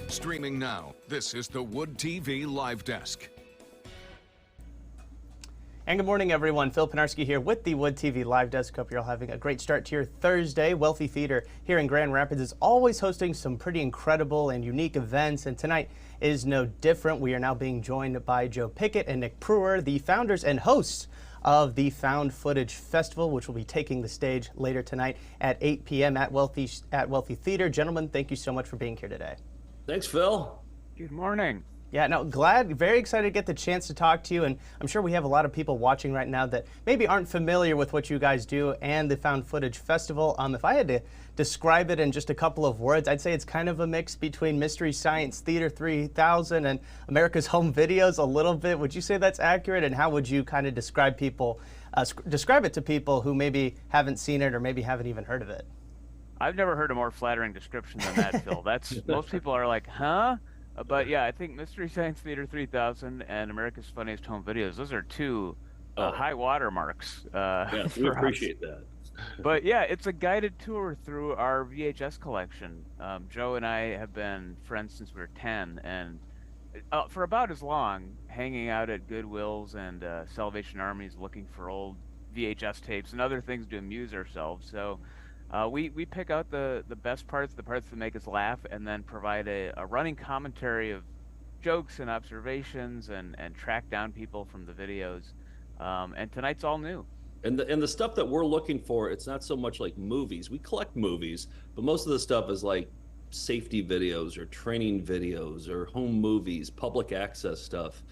Streaming now, this is the Wood TV Live Desk. And good morning, everyone. Phil Penarski here with the Wood TV Live Desk. Hope you're all having a great start to your Thursday. Wealthy Theater here in Grand Rapids is always hosting some pretty incredible and unique events, and tonight is no different. We are now being joined by Joe Pickett and Nick Prueher, the founders and hosts of the Found Footage Festival, which will be taking the stage later tonight at 8 p.m. at Wealthy Theater. Gentlemen, thank you so much for being here today. Thanks, Phil. Good morning. Yeah, no, very excited to get the chance to talk to you, and I'm sure we have a lot of people watching right now that maybe aren't familiar with what you guys do and the Found Footage Festival. If I had to describe it in just a couple of words, I'd say it's kind of a mix between Mystery Science Theater 3000 and America's Home Videos a little bit. Would you say that's accurate, and how would you kind of describe it to people who maybe haven't seen it or maybe haven't even heard of it? I've never heard a more flattering description than that, Phil. Most people are like, huh? But yeah, I think Mystery Science Theater 3000 and America's Funniest Home Videos, those are two high water marks. Yes, we appreciate that. But yeah, it's a guided tour through our VHS collection. Joe and I have been friends since we were 10, and for about as long, hanging out at Goodwills and Salvation Armies looking for old VHS tapes and other things to amuse ourselves. So we pick out the best parts, the parts that make us laugh, and then provide a running commentary of jokes and observations and track down people from the videos. And tonight's all new. And the stuff that we're looking for, it's not so much like movies. We collect movies, but most of the stuff is like safety videos or training videos or home movies, public access stuff.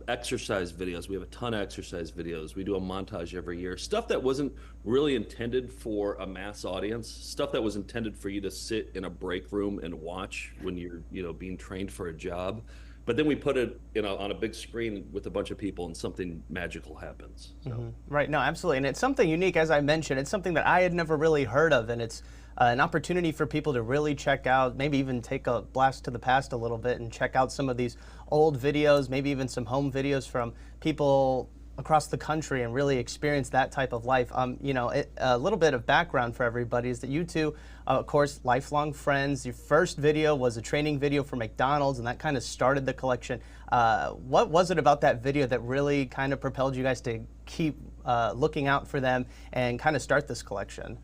Exercise videos. We have a ton of exercise videos. We do a montage every year. Stuff that wasn't really intended for a mass audience. Stuff that was intended for you to sit in a break room and watch when you're, being trained for a job. But then we put it, on a big screen with a bunch of people, and something magical happens. So. Right. No, absolutely. And it's something unique, as I mentioned. It's something that I had never really heard of, and it's an opportunity for people to really check out, maybe even take a blast to the past a little bit and check out some of these old videos, maybe even some home videos from people across the country and really experience that type of life. A little bit of background for everybody is that you two, of course, lifelong friends. Your first video was a training video for McDonald's, and that kind of started the collection. What was it about that video that really kind of propelled you guys to keep looking out for them and kind of start this collection?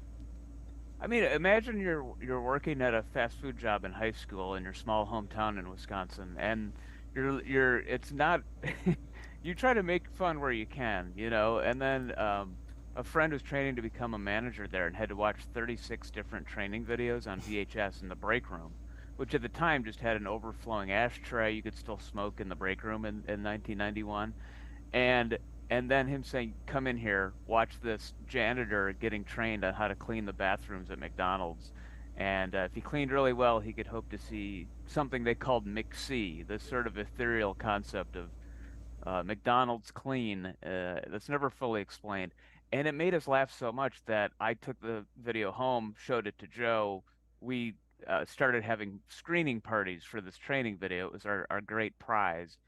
I mean, imagine you're working at a fast food job in high school in your small hometown in Wisconsin, and it's not you try to make fun where you can, and then a friend was training to become a manager there and had to watch 36 different training videos on VHS in the break room, which at the time just had an overflowing ashtray. You could still smoke in the break room in 1991, and then him saying, come in here, watch this janitor getting trained on how to clean the bathrooms at McDonald's. And if he cleaned really well, he could hope to see something they called McC, this sort of ethereal concept of McDonald's clean that's never fully explained. And it made us laugh so much that I took the video home, showed it to Joe. We started having screening parties for this training video. It was our great prize.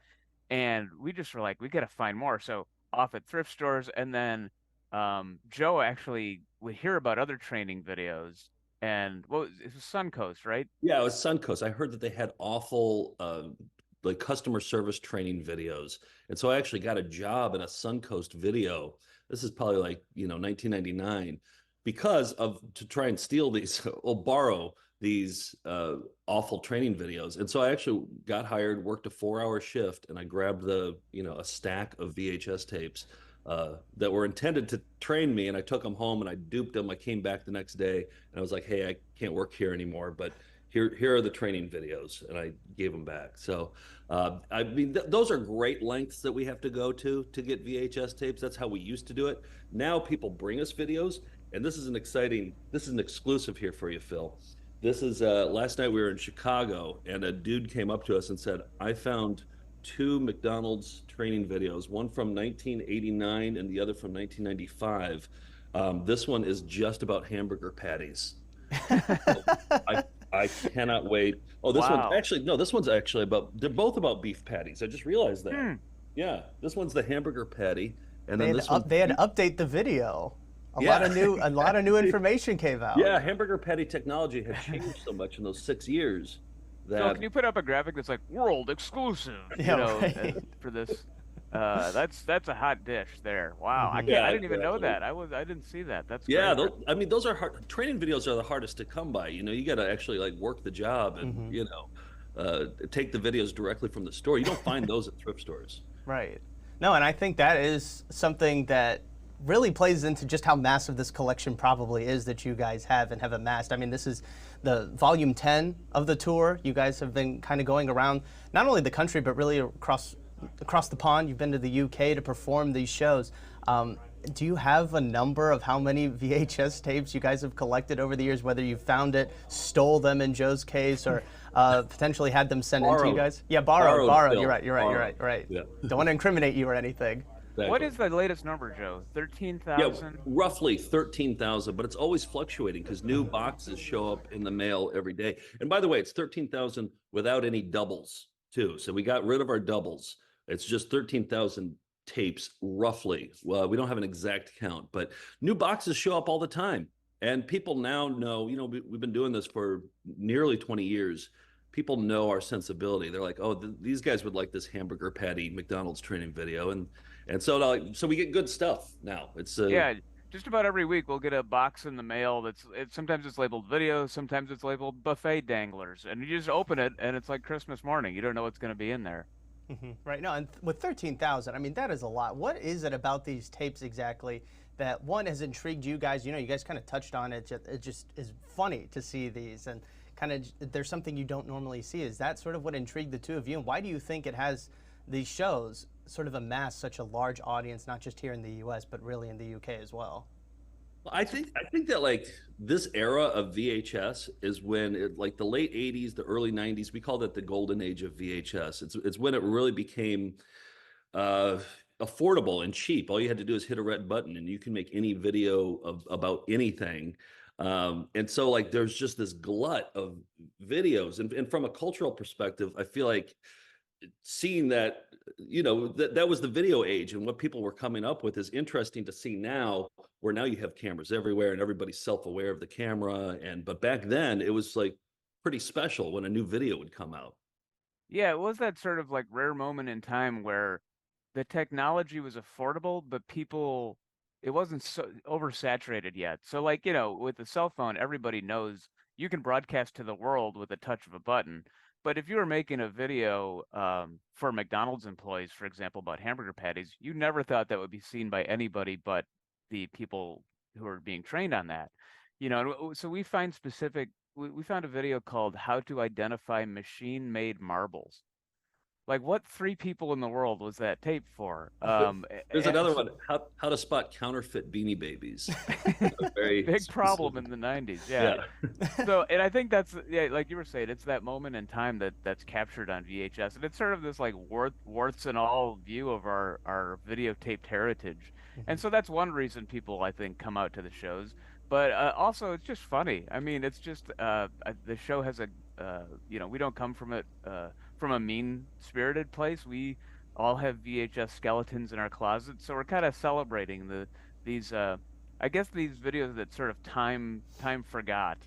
And we just were like, we got to find more. So off at thrift stores, and then Joe actually would hear about other training videos, and it was Suncoast, right? Yeah, it was Suncoast. I heard that they had awful like customer service training videos, and so I actually got a job in a Suncoast video. This is probably like 1999, to try and steal these or borrow these awful training videos. And so I actually got hired, worked a 4-hour shift, and I grabbed a stack of VHS tapes that were intended to train me, and I took them home and I duped them. I came back the next day and I was like, hey, I can't work here anymore, but here are the training videos, and I gave them back. So I mean, those are great lengths that we have to go to get VHS tapes. That's how we used to do it. Now people bring us videos, and this is an exclusive here for you, Phil. This is last night we were in Chicago, and a dude came up to us and said, I found 2 McDonald's training videos, one from 1989 and the other from 1995. This one is just about hamburger patties. I cannot wait. Oh, this one's actually about, they're both about beef patties. I just realized that. Yeah, this one's the hamburger patty, and then they had to update the video. A lot of new information came out. Yeah, hamburger patty technology had changed so much in those 6 years So that. can you put up a graphic that's like world exclusive, Yeah, right. for this? That's a hot dish there. Wow, I Mhm. can't. I Yeah, didn't even know exactly. that. I didn't see that. That's Yeah, great. I mean, those are hard. Training videos are the hardest to come by. You got to actually like work the job and, Mhm. take the videos directly from the store. You don't find those at thrift stores. Right. No, and I think that is something that really plays into just how massive this collection probably is that you guys have and have amassed. I mean, this is the volume 10 of the tour. You guys have been kind of going around not only the country, but really across the pond. You've been to the UK to perform these shows. Do you have a number of how many VHS tapes you guys have collected over the years, whether you found it, stole them in Joe's case, or potentially had them sent in to you Borrowed. guys? Yeah, borrowed. Phil. You're right. Borrowed. Right. Yeah, Don't want to incriminate you or anything. What exactly. is the latest number, Joe? Yeah, 13,000? roughly 13,000, but it's always fluctuating because new boxes show up in the mail every day. And by the way, it's 13,000 without any doubles too. So we got rid of our doubles. It's just 13,000 tapes roughly. Well, we don't have an exact count, but new boxes show up all the time. And people now know, we've been doing this for nearly 20 years. People know our sensibility. They're like, oh, these guys would like this hamburger patty McDonald's training video. And so we get good stuff now. It's Yeah, just about every week we'll get a box in the mail sometimes it's labeled video, sometimes it's labeled buffet danglers, and you just open it and it's like Christmas morning. You don't know what's going to be in there. Right. No, and with 13,000, I mean, that is a lot. What is it about these tapes exactly that, one, has intrigued you guys? You guys kind of touched on it. It just is funny to see these, and kind of there's something you don't normally see. Is that sort of what intrigued the two of you? And why do you think it has these shows sort of amassed such a large audience, not just here in the U.S., but really in the UK as well? I think that like this era of VHS is when like the late 80s, the early 90s, we called it the golden age of VHS. It's when it really became uh affordable and cheap. All you had to do is hit a red button and you can make any video about anything. And so like there's just this glut of videos. And from a cultural perspective, I feel like seeing that that was the video age, and what people were coming up with is interesting to see now, where now you have cameras everywhere and everybody's self-aware of the camera. But back then it was like pretty special when a new video would come out. Yeah, it was that sort of like rare moment in time where the technology was affordable, but it wasn't so oversaturated yet. So like, with the cell phone, everybody knows you can broadcast to the world with a touch of a button. But if you were making a video for McDonald's employees, for example, about hamburger patties, you never thought that would be seen by anybody but the people who are being trained on that. So we found a video called How to Identify Machine-Made Marbles. Like, what three people in the world was that tape for? There's another one, how to spot counterfeit Beanie Babies. Very Big problem specific. in the 90s. Yeah. So, and I think that's, yeah, like you were saying, it's that moment in time that's captured on VHS, and it's sort of this like warts and all view of our videotaped heritage. And so that's one reason people, I think, come out to the shows. But also, it's just funny. I mean, it's just the show has we don't come from it from a mean-spirited place. We all have VHS skeletons in our closet, so we're kind of celebrating these I guess these videos that sort of time forgot.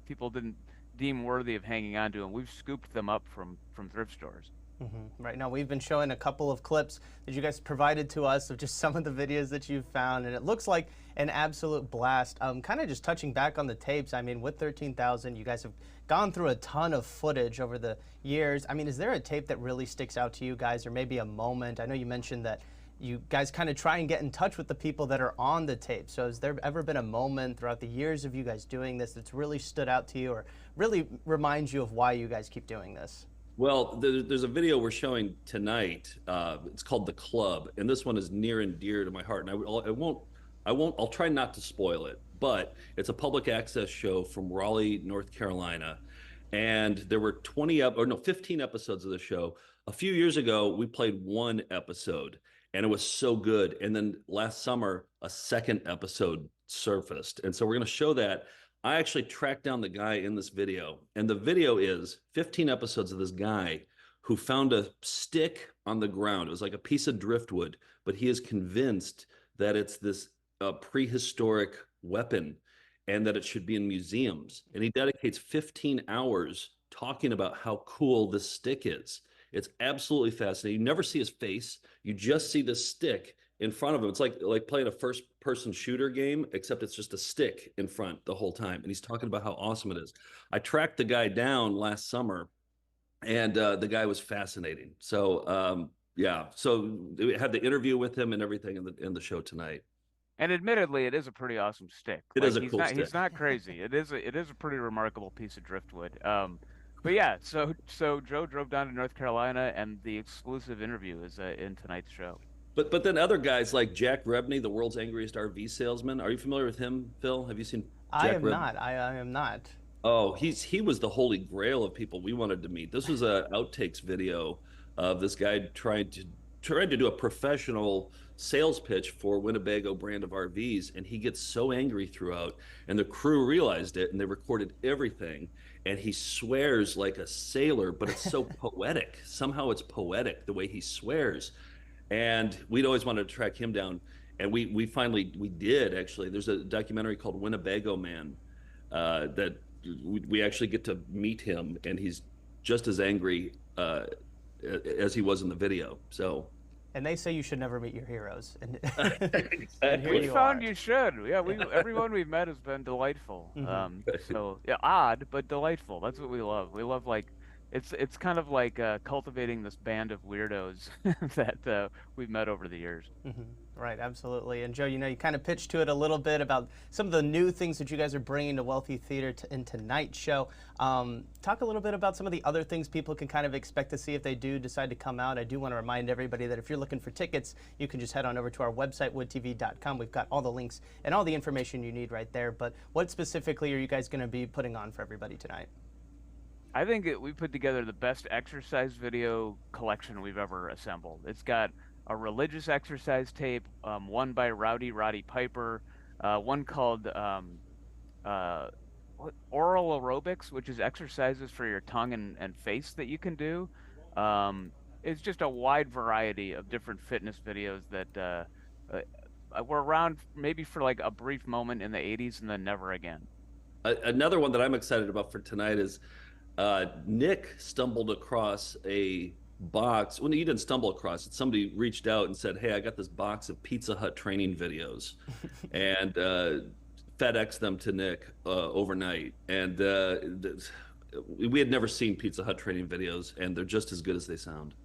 People didn't deem worthy of hanging on to them. We've scooped them up from thrift stores. Right now, we've been showing a couple of clips that you guys provided to us of just some of the videos that you've found, and it looks like an absolute blast. Kind of just touching back on the tapes, I mean, with 13,000, you guys have gone through a ton of footage over the years. I mean, is there a tape that really sticks out to you guys, or maybe a moment? I know you mentioned that you guys kind of try and get in touch with the people that are on the tape. So has there ever been a moment throughout the years of you guys doing this that's really stood out to you, or really reminds you of why you guys keep doing this? Well, there's a video we're showing tonight. It's called The Club, and this one is near and dear to my heart. And I'll try not to spoil it, but it's a public access show from Raleigh, North Carolina. And there were 15 episodes of the show. A few years ago, we played one episode, and it was so good. And then last summer, a second episode surfaced. And so we're going to show that. I actually tracked down the guy in this video, and the video is 15 episodes of this guy who found a stick on the ground. It was like a piece of driftwood, but he is convinced that it's this prehistoric weapon and that it should be in museums. And he dedicates 15 hours talking about how cool this stick is. It's absolutely fascinating. You never see his face. You just see the stick in front of him. It's like playing a first person shooter game, except it's just a stick in front the whole time. And he's talking about how awesome it is. I tracked the guy down last summer, and the guy was fascinating. So yeah, so we had the interview with him and everything in the show tonight. And admittedly, it is a pretty awesome stick. It Like is a cool stick. he's not crazy. It is a pretty remarkable piece of driftwood. But yeah, so Joe drove down to North Carolina, and the exclusive interview is in tonight's show. But then other guys like Jack Rebney, the world's angriest RV salesman. Are you familiar with him, Phil? Have you seen I Jack am Rebney? not. I am not. Oh, he was the holy grail of people we wanted to meet. This was a outtakes video of this guy trying to do a professional sales pitch for Winnebago brand of RVs, and he gets so angry throughout, and the crew realized it, and they recorded everything, and he swears like a sailor, but it's so poetic. Somehow it's poetic the way he swears, and we'd always wanted to track him down, and we finally we did actually. There's a documentary called Winnebago Man that we actually get to meet him, and he's just as angry as he was in the video. So, And they say you should never meet your heroes. And, exactly. and here We you found are. you should. Yeah, everyone we've met has been delightful. So yeah, odd but delightful. That's what we love. We love like it's kind of like cultivating this band of weirdos that we've met over the years. Right, absolutely. And Joe, you kind of pitched to it a little bit about some of the new things that you guys are bringing to Wealthy Theater in tonight's show. Talk a little bit about some of the other things people can kind of expect to see if they do decide to come out. I do want to remind everybody that if you're looking for tickets, you can just head on over to our website, woodtv.com. We've got all the links and all the information you need right there. But what specifically are you guys going to be putting on for everybody tonight? I think we put together the best exercise video collection we've ever assembled. It's got a religious exercise tape, one by Roddy Piper, one called oral aerobics, which is exercises for your tongue and face that you can do. It's just a wide variety of different fitness videos that were around maybe for like a brief moment in the 80s and then never again. Another one that I'm excited about for tonight is Nick stumbled across a box. Well, he didn't stumble across it. Somebody reached out and said, "Hey, I got this box of Pizza Hut training videos," and FedEx them to Nick overnight. And we had never seen Pizza Hut training videos, and they're just as good as they sound.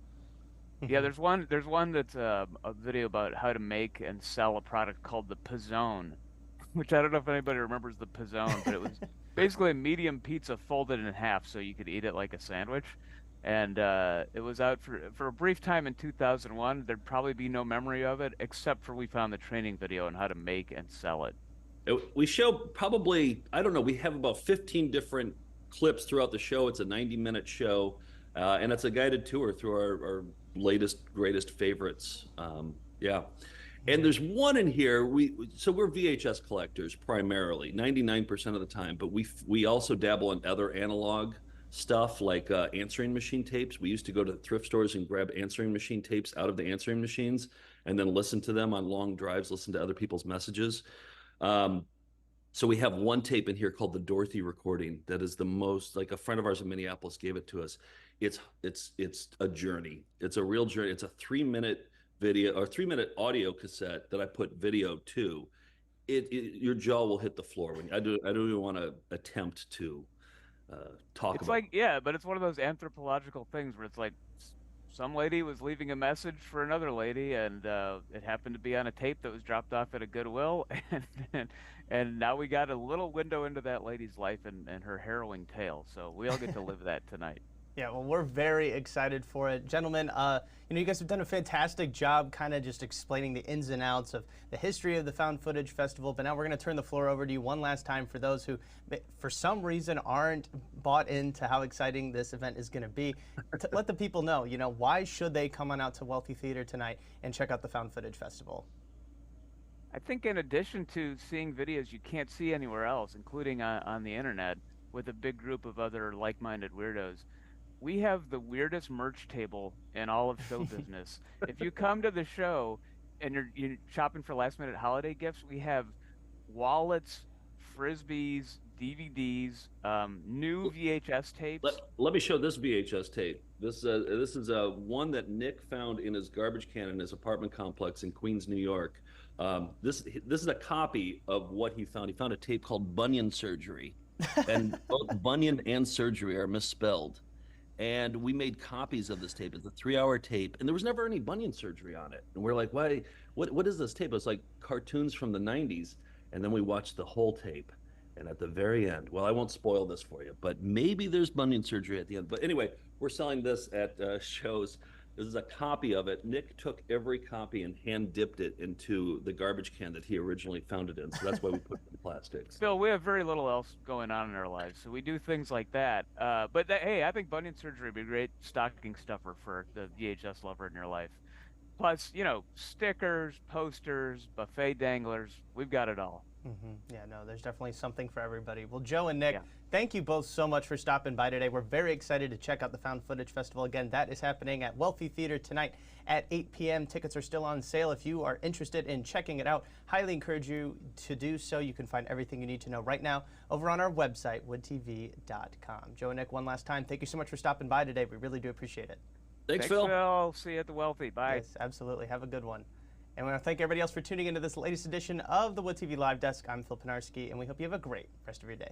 Yeah, there's one that's a video about how to make and sell a product called the Pizzone, which I don't know if anybody remembers the Pizzone, but it was basically a medium pizza folded in half so you could eat it like a sandwich. And it was out for a brief time in 2001. There'd probably be no memory of it, except for we found the training video on how to make and sell it. We show probably, I don't know, we have about 15 different clips throughout the show. It's a 90-minute show, and it's a guided tour through our latest, greatest favorites. Yeah. And there's one in here. So we're VHS collectors primarily, 99% of the time, but we also dabble in other analog stuff like answering machine tapes. We used to go to thrift stores and grab answering machine tapes out of the answering machines and then listen to them on long drives, listen to other people's messages. So we have one tape in here called the Dorothy recording that is the most, like a friend of ours in Minneapolis gave it to us. It's a journey. It's a real journey. It's a 3-minute video or 3-minute audio cassette that I put video to. Your jaw will hit the floor when I don't even want to attempt to talk It's about. like, yeah, but it's one of those anthropological things where it's like some lady was leaving a message for another lady, and it happened to be on a tape that was dropped off at a Goodwill, and now we got a little window into that lady's life and her harrowing tale. So we all get to live that tonight. Yeah, well, we're very excited for it. Gentlemen, you guys have done a fantastic job kind of just explaining the ins and outs of the history of the Found Footage Festival, but now we're going to turn the floor over to you one last time for those who, for some reason, aren't bought into how exciting this event is going to be. To let the people know, why should they come on out to Wealthy Theater tonight and check out the Found Footage Festival? I think in addition to seeing videos you can't see anywhere else, including on the internet, with a big group of other like-minded weirdos, we have the weirdest merch table in all of show business. If you come to the show and you're shopping for last-minute holiday gifts, we have wallets, frisbees, DVDs, new VHS Let, tapes. let me show this VHS tape. This is one that Nick found in his garbage can in his apartment complex in Queens, New York. This is a copy of what he found. He found a tape called Bunion Surgery, and both bunion and surgery are misspelled. And we made copies of this tape. It's a 3-hour tape, and there was never any bunion surgery on it. And we're like, why? What is this tape? It's like cartoons from the 90s. And then we watched the whole tape. And at the very end, well, I won't spoil this for you, but maybe there's bunion surgery at the end. But anyway, we're selling this at shows. This is a copy of it. Nick took every copy and hand dipped it into the garbage can that he originally found it in. So that's why we put it in plastics. Bill, we have very little else going on in our lives, so we do things like that. Hey, I think bunion surgery would be a great stocking stuffer for the VHS lover in your life. Plus, stickers, posters, buffet danglers, we've got it all. Yeah, no, there's definitely something for everybody. Well, Joe and Nick, Yeah. thank you both so much for stopping by today. We're very excited to check out the Found Footage Festival. Again, that is happening at Wealthy Theater tonight at 8 p.m. Tickets are still on sale. If you are interested in checking it out, highly encourage you to do so. You can find everything you need to know right now over on our website, woodtv.com. Joe and Nick, one last time, thank you so much for stopping by today. We really do appreciate it. Thanks, Phil. Phil. See you at the Wealthy. Bye. Yes, absolutely. Have a good one. And we want to thank everybody else for tuning into this latest edition of the Wood TV Live Desk. I'm Phil Pinarski, and we hope you have a great rest of your day.